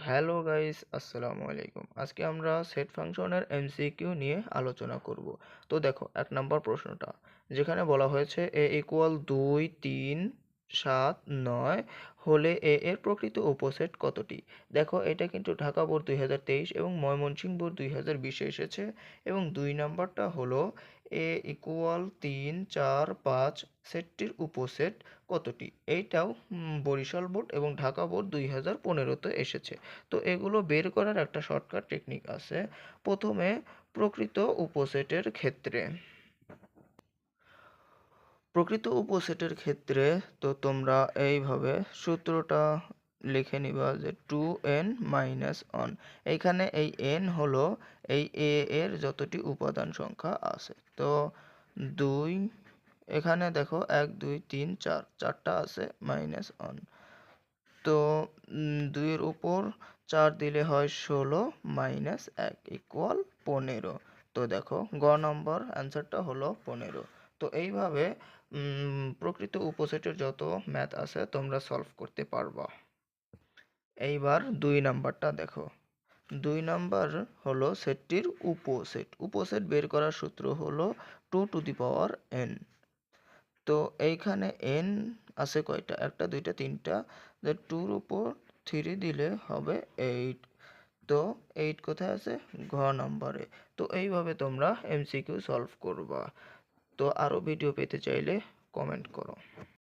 Hello guys, আসসালামু আলাইকুম। আজকে আমরা সেট ফাংশনের এমসিকিউ নিয়ে আলোচনা করব। তো দেখো, 1 নম্বর প্রশ্নটা যেখানে বলা হয়েছে এ ইকুয়াল 2, 3, 7, 9 হলে এ এর প্রকৃত উপসেট কতটি? দেখো, এটা কিন্তু ঢাকা বোর্ড 2023 এবং ময়মনসিংহ বোর্ড 2020 এসেছে। এবং 2 নম্বরটা হলো এ ইকুয়াল 3, 4, 5 সেটটির উপসেট কতটি? এইটাও বরিশাল বোর্ড এবং ঢাকা বোর্ড 2015-তে এসেছে। তো এগুলো বের করার একটা শর্টকাট টেকনিক আছে। প্রথমে প্রকৃত উপসেটের ক্ষেত্রে তো তোমরা এইভাবে সূত্রটা লিখে নিবা যে 2n-1। এইখানে এই n হলো এই a এর যতটি উপাদান সংখ্যা আছে। তো 2, এখানে দেখো 1, 2, 3, 4 চারটা আছে -1। তো 2 এর উপর 4 দিলে হয় 16 -1 ইকুয়াল 15। তো দেখো, গ নম্বর অ্যান্সারটা হলো 15। তো এইভাবে প্রকৃত উপসেটের যত ম্যাথ আছে তোমরা সলভ করতে পারবা। এইবার 2 নাম্বারটা দেখো। 2 নাম্বার হলো সেটটির উপসেট। উপসেট বের করার সূত্র হলো 2 টু দি পাওয়ার n। তো এইখানে n আছে কয়টা? 1, 2, 3টা। 2-র উপর 3 দিলে হবে 8। তো 8 কোথায় আছে? ঘ নম্বরে। তো এইভাবে তোমরা এমসিকিউ সলভ করবা। তো আরও ভিডিও পেতে চাইলে কমেন্ট করো।